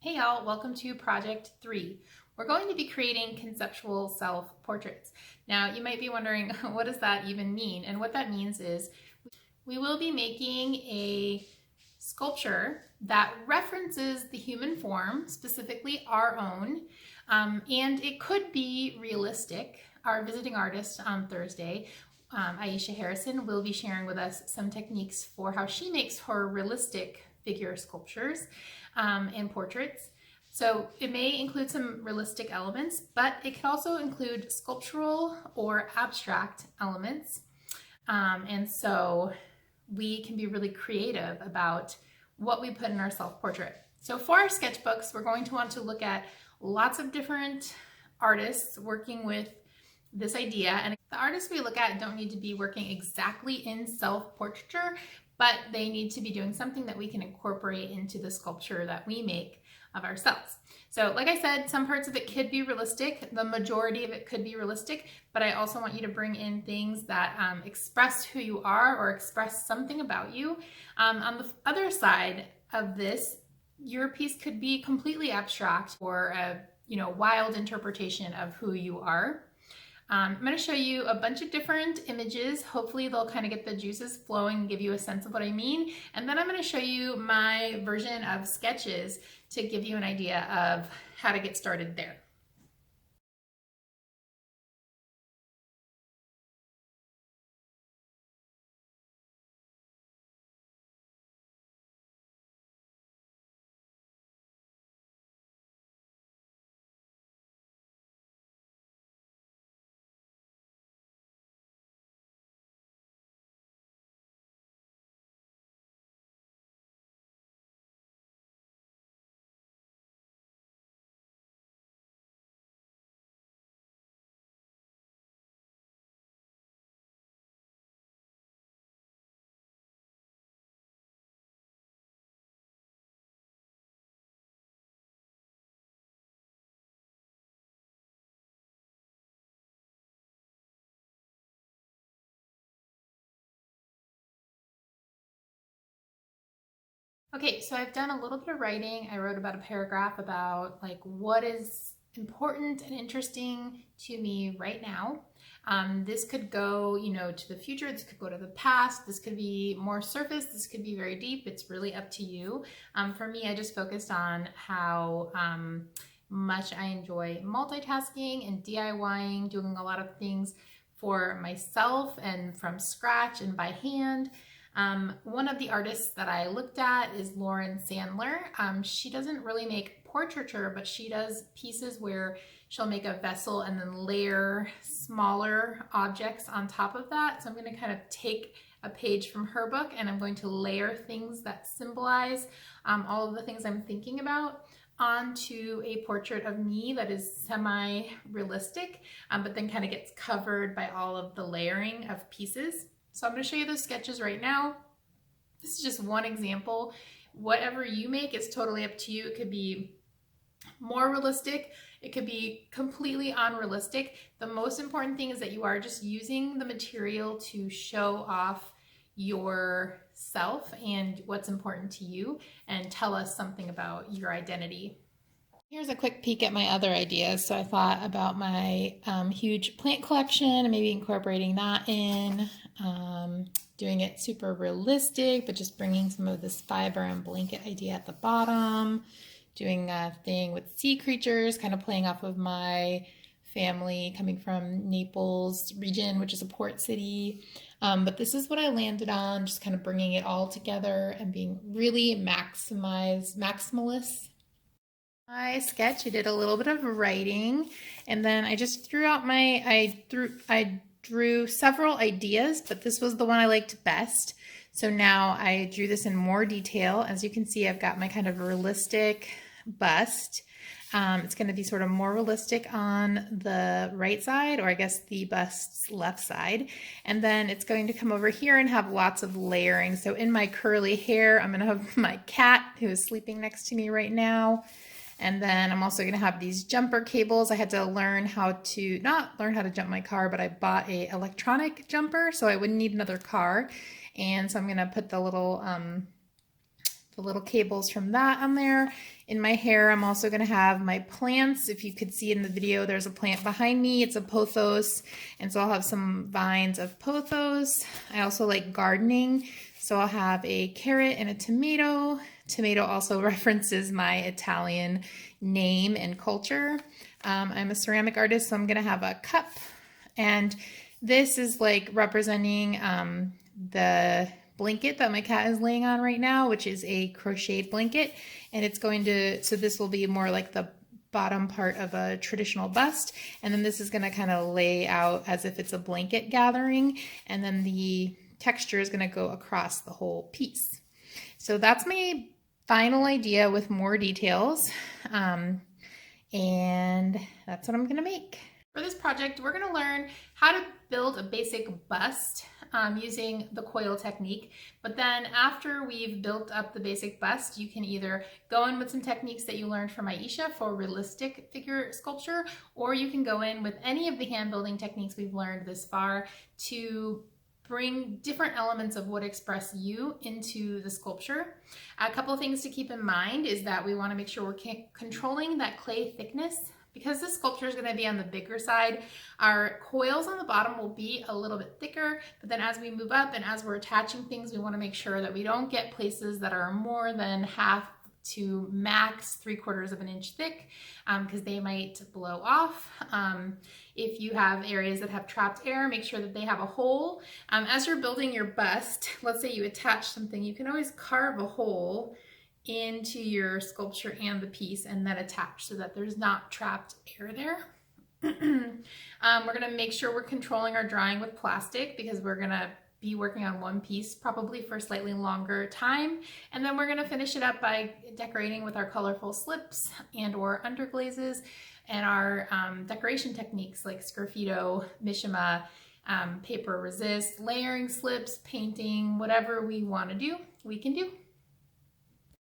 Hey y'all, welcome to Project 3. We're going to be creating conceptual self-portraits. Now you might be wondering, what does that even mean? And what that means is we will be making a sculpture that references the human form, specifically our own, and it could be realistic. Our visiting artist on Thursday, Aisha Harrison, will be sharing with us some techniques for how she makes her realistic figure sculptures and portraits. So it may include some realistic elements, but it can also include sculptural or abstract elements. And so we can be really creative about what we put in our self-portrait. So for our sketchbooks, we're going to want to look at lots of different artists working with this idea. And the artists we look at don't need to be working exactly in self-portraiture, but they need to be doing something that we can incorporate into the sculpture that we make of ourselves. So like I said, some parts of it could be realistic. The majority of it could be realistic, but I also want you to bring in things that express who you are or express something about you. On the other side of this, your piece could be completely abstract or a wild interpretation of who you are. I'm going to show you a bunch of different images. Hopefully they'll kind of get the juices flowing and give you a sense of what I mean. And then I'm going to show you my version of sketches to give you an idea of how to get started there. Okay, so I've done a little bit of writing. I wrote about a paragraph about like what is important and interesting to me right now. This could go, to the future. This could go to the past. This could be more surface. This could be very deep. It's really up to you. For me, I just focused on how much I enjoy multitasking and DIYing, doing a lot of things for myself and from scratch and by hand. One of the artists that I looked at is Lauren Sandler. She doesn't really make portraiture, but she does pieces where she'll make a vessel and then layer smaller objects on top of that. So I'm going to kind of take a page from her book and I'm going to layer things that symbolize all of the things I'm thinking about onto a portrait of me that is semi-realistic, but then kind of gets covered by all of the layering of pieces. So I'm going to show you those sketches right now. This is just one example. Whatever you make is totally up to you. It could be more realistic. It could be completely unrealistic. The most important thing is that you are just using the material to show off yourself and what's important to you and tell us something about your identity. Here's a quick peek at my other ideas. So I thought about my huge plant collection and maybe incorporating that in, doing it super realistic, but just bringing some of this fiber and blanket idea at the bottom, doing a thing with sea creatures, kind of playing off of my family coming from Naples region, which is a port city. But this is what I landed on, just kind of bringing it all together and being really maximalist. My sketch, I did a little bit of writing, and then I just threw out I drew several ideas, but this was the one I liked best. So now I drew this in more detail. As you can see, I've got my kind of realistic bust. It's going to be sort of more realistic on the right side, or I guess the bust's left side. And then it's going to come over here and have lots of layering. So in my curly hair, I'm going to have my cat who is sleeping next to me right now. And then I'm also going to have these jumper cables. I had to learn how to, not learn how to jump my car, but I bought a electronic jumper so I wouldn't need another car. And so I'm going to put the little the little cables from that on there. In my hair, I'm also going to have my plants. If you could see in the video, there's a plant behind me. It's a pothos, and so I'll have some vines of pothos. I also like gardening, so I'll have a carrot and a tomato. Tomato also references my Italian name and culture. I'm a ceramic artist, so I'm going to have a cup, and this is like representing the blanket that my cat is laying on right now, which is a crocheted blanket, and it's going to, so this will be more like the bottom part of a traditional bust, and then this is going to kind of lay out as if it's a blanket gathering, and then the texture is going to go across the whole piece. So that's my final idea with more details, and that's what I'm going to make. For this project, we're going to learn how to build a basic bust using the coil technique. But then after we've built up the basic bust, you can either go in with some techniques that you learned from Aisha for realistic figure sculpture, or you can go in with any of the hand building techniques we've learned this far to bring different elements of what express you into the sculpture. A couple of things to keep in mind is that we want to make sure we're controlling that clay thickness. Because this sculpture is going to be on the bigger side, our coils on the bottom will be a little bit thicker, but then as we move up and as we're attaching things, we want to make sure that we don't get places that are more than half to max 3/4 of an inch thick, because they might blow off. If you have areas that have trapped air, make sure that they have a hole. As you're building your bust, let's say you attach something, you can always carve a hole into your sculpture and the piece and then attach so that there's not trapped air there. We're going to make sure we're controlling our drawing with plastic because we're going to be working on one piece probably for a slightly longer time, and then we're going to finish it up by decorating with our colorful slips and or underglazes and our decoration techniques like sgraffito, mishima, paper resist, layering slips, painting, whatever we want to do, we can do.